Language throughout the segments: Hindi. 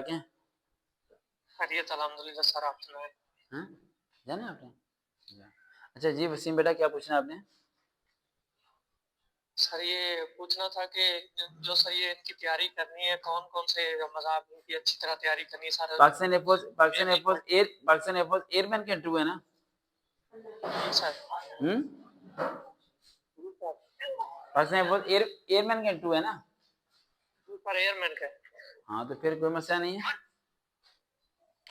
क्या खैरियत अल्हम्दुलिल्लाह सर, आप सुनाएं। हाँ जाना है आपने अच्छा जी वसीम बेटा क्या पूछना है आपने सर ये पूछना था कि जो सर ये इनकी तैयारी करनी है, कौन कौन से मतलब इनकी अच्छी तरह तैयारी करनी है सर। पाकिस्तान एयरफोर्स एयरमैन का इंटरव्यू है ना जी सर। हम्म जी सर। पाकिस्तान एयरफोर्स एयरमैन का इंटरव्यू है ना जी सर, एयरमैन का। हाँ तो फिर कोई मसला नहीं है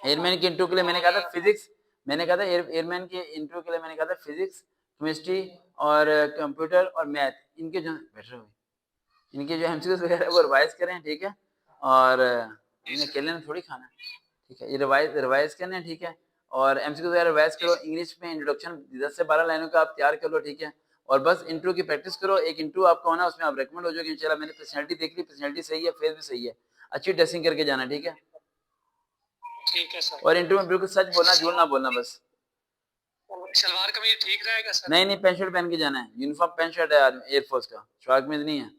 एयरमैन के इंटरव्यू के लिए मैंने और कहा था फिजिक्स मैंने कहा था एयरमैन के इंटरव्यू के लिए मैंने कहा था फिजिक्स केमिस्ट्री और कंप्यूटर और मैथ इनके जो बेटर हुए इनके जो एमसीक्यूज वगैरह वो रिवाइज करें ठीक है और जी इन्हें सर। अकेले में थोड़ी खाना ठीक है ये रिवाइज करने हैं ठीक है और एमसीक्यूज वगैरह रिवाइज जी करो सर। इंग्लिश में इंट्रोडक्शन 10 से 12 लाइनों का आप तैयार कर लो ठीक है और बस इंटरव्यू की प्रैक्टिस करो एक इंटरव्यू आपका होना उसमें आप रिकमेंड हो जाओगे इंशाल्लाह मैंने पर्सनैलिटी देख ली पर्सनैलिटी सही है फेस भी सही है अच्छी ड्रेसिंग करके जाना ठीक है ठीक है सर। और इंटरव्यू में बिल्कुल सच बोलना झूठ ना बोलना बस सलवार कमीज ठीक रहेगा सर। नहीं नहीं पैंट शर्ट पहन के जाना है यूनिफॉर्म पैंट शर्ट है एयरफोर्स का शॉर्ट में नहीं है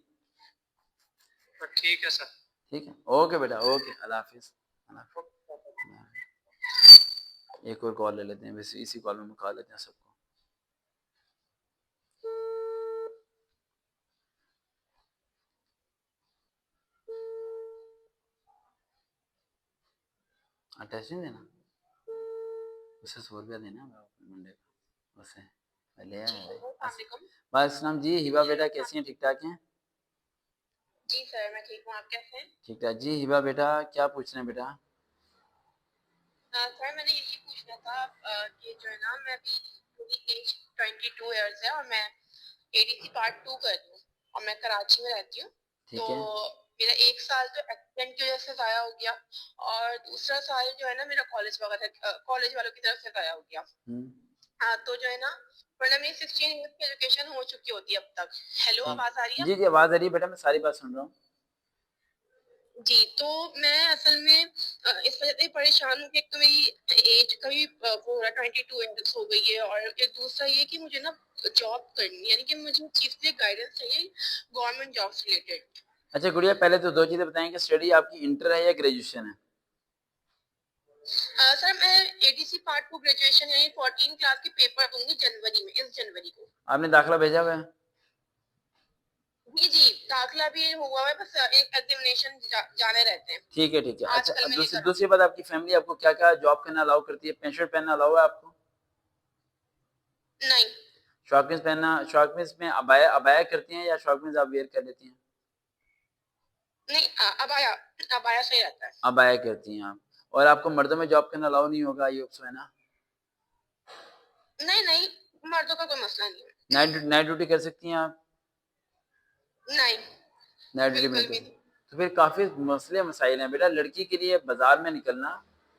तो ठीक है सर। ठीक है ओके बेटा ओके अल्लाह हाफिज एक और कॉल ले लेते हैं वैसे इसी कॉल में मुका लेते हैं सबको टेस्ट नहीं देना उसे 100 रुपया देना मंडे का उसे ले बस नाम जी हिबा बेटा कैसी हैं ठीक ठाक हैं जी सर, मैं ठीक हूँ, आप कैसे हैं? ठीक ठाक जी हिबा बेटा क्या पूछ रहे हैं बेटा सर मैंने यही पूछना था कि जो है ना मैं अभी मेरी एज 22 इयर्स है और मैं एडीसी पार्ट 2 कर रही हूँ और मैं कराची में रहती हूँ। ठीक तो है मेरा एक साल तो एक्सीडेंट की वजह से ज़ाया हो गया और दूसरा साल जो है ना मेरा कॉलेज वालों की तरफ से ज़ाया हो गया। तो जो है ना वरना मेरी 16 ईयर्स की एजुकेशन हो चुकी होती है अब तक। हेलो, आवाज़ आ रही है जी जी आपको? आवाज आ रही है बेटा मैं सारी बात सुन रहा हूँ जी, तो मैं असल में इस वजह से परेशान हूँ कि एक तो मेरी एज कभी वो 22 ईयर्स हो गई है और एक दूसरा ये कि मुझे ना जॉब करनी है यानी कि मुझे चीज़ के लिए गाइडेंस चाहिए गवर्नमेंट जॉब्स रिलेटेड। अच्छा गुड़िया पहले तो दो चीजें बताएं कि स्टडी आपकी इंटर है या ग्रेजुएशन है सर मैं एडीसी पार्ट 2 ग्रेजुएशन यानी 14 क्लास के पेपर दूंगी जनवरी में, इस जनवरी को। आपने दाखिला भेजा हुआ है जी जी, दाखिला भी हुआ है, बस एक एग्जामिनेशन जाने रहते हैं। ठीक है अच्छा आजकल अब में नहीं दूसरी करा। दूसरी बात आपकी फैमिली आपको क्या क्या जॉब करना अलाउ करती है पेंशन पहनना अलाउ है आपको नहीं। शॉर्ट मीन्स में अबाया अबाया करती हैं या शॉर्ट मीन्स आप वेयर कर लेती हैं नहीं, अब आया सही रहता है। अबाया करती हैं आप और आपको मर्दों में जॉब करना अलाउ नहीं होगा ये है ना नहीं नहीं, मर्दों का कोई मसला नहीं है। नाइट ड्यूटी कर सकती हैं आप नहीं, नाइट ड्यूटी में बिल्कुल कर भी नहीं। तो फिर काफी मसले मसाइल हैं बेटा लड़की के लिए बाजार में निकलना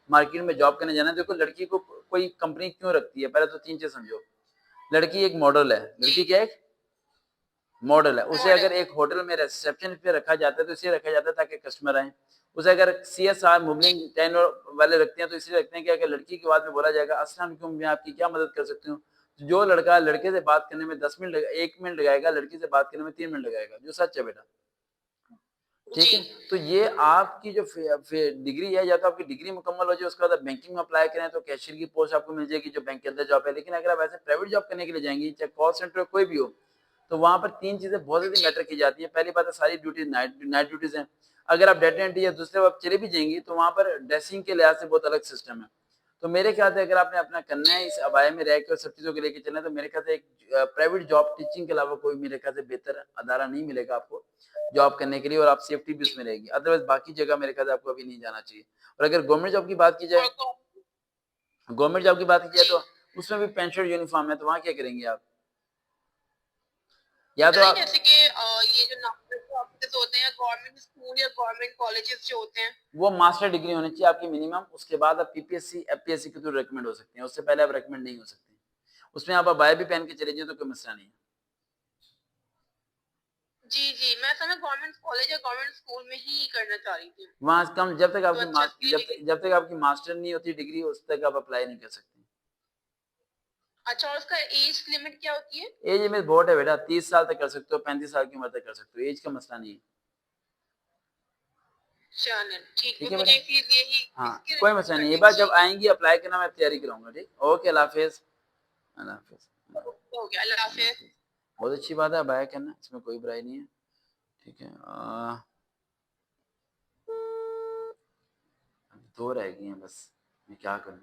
मार्केट में जॉब करने जाना देखो लड़की को कोई कंपनी क्यों रखती है पहले तो तीन चीज समझो लड़की एक मॉडल है जी, लड़की क्या है मॉडल है उसे मॉडल। अगर एक होटल में रिसेप्शन पे रखा जाता है तो इसलिए रखा जाता है ताकि कस्टमर आए उसे अगर सीएसआर जी, मुबलिंग टेन वाले रखते हैं तो इसलिए रखते हैं कि अगर लड़की की आवाज में बोला जाएगा अस्सलाम वालेकुम मैं आपकी क्या मदद कर सकती हूँ जो लड़का लड़के से बात करने में 10 मिनट 1 मिनट लगाएगा लड़की से बात करने में 3 मिनट लगाएगा जो सच है बेटा ठीक जी, है तो ये आपकी जो डिग्री है या तो आपकी डिग्री मुकम्मल हो जाए उसके बाद बैंकिंग में अप्लाई करें तो कैशियर की पोस्ट आपको मिल जाएगी जो बैंक के अंदर जॉब है लेकिन अगर आप ऐसे प्राइवेट जॉब करने के लिए जाएंगी चाहे कॉल सेंटर कोई भी हो तो वहां पर तीन चीजें बहुत ज्यादा जी, मैटर की जाती है पहली बात है सारी ड्यूटी नाइट ड्यूटीज हैं अगर आप डेटा एंट्री या दूसरे आप चले भी जाएंगी तो वहां पर ड्रेसिंग के लिहाज से बहुत अलग सिस्टम है तो मेरे ख्याल से अगर आपने अपना करना है इस अबाए में रह के और सब चीजों को लेकर चलना है तो मेरे ख्याल से एक प्राइवेट जॉब टीचिंग के अलावा कोई मेरे ख्याल से बेहतर अदारा नहीं मिलेगा आपको जॉब करने के लिए और आप सेफ्टी भी उसमें रहेगी अदरवाइज बाकी जगह मेरे ख्याल से आपको अभी नहीं जाना चाहिए और अगर गवर्नमेंट जॉब की बात की जाए और गवर्नमेंट जॉब की बात की जाए जी। तो उसमें भी पेंट शर्ट यूनिफॉर्म है तो वहाँ क्या करेंगे आप या तो नहीं, आप जैसे कि ये जो नॉर्मल ऑफिस होते हैं गवर्नमेंट स्कूल या गवर्नमेंट कॉलेजेस जो होते हैं। वो मास्टर डिग्री होनी चाहिए आपकी मिनिमम उसके बाद आप पीपीएससी एफपीएससी के थ्रू रिकमेंड हो सकते हैं उससे पहले आप रिकमेंड नहीं हो सकते उसमें आप अबाया भी पहन के चले जाए तो कोई मसला नहीं है जी जी, मैं असल में गवर्नमेंट कॉलेज या गवर्नमेंट स्कूल में ही करना चाह रही थी। वहां कम जब तक तो आपकी अच्छा इसके लिए डिग्री। जब तक आपकी मास्टर नहीं होती डिग्री उस तक आप अप्लाई नहीं कर सकते अच्छा, और उसका एज लिमिट क्या होती है? एज में बहुत है बेटा 30 साल तक कर सकते हो 35 साल की उम्र तक कर सकते हो एज का मसला नहीं है चलो ठीक है, ठीक है मुझे बेटा? फिर यही हाँ, इसके कोई मसला नहीं, ये रिगार्डिंग बात जब चाहिए। आएँगी अप्लाई करना मैं तैयारी कराऊँगा, ठीक? ओके, अल्लाह हाफ़िज़। अल्लाह हाफ़िज़। हो गया, अल्लाह अल्लाह हाफ़िज़। हाफ़िज़। बहुत अच्छी बात है, अबाया करना, इसमें कोई बुराई नहीं है, ठीक है? 2 रह गई हैं बस, मैं क्या करूँ?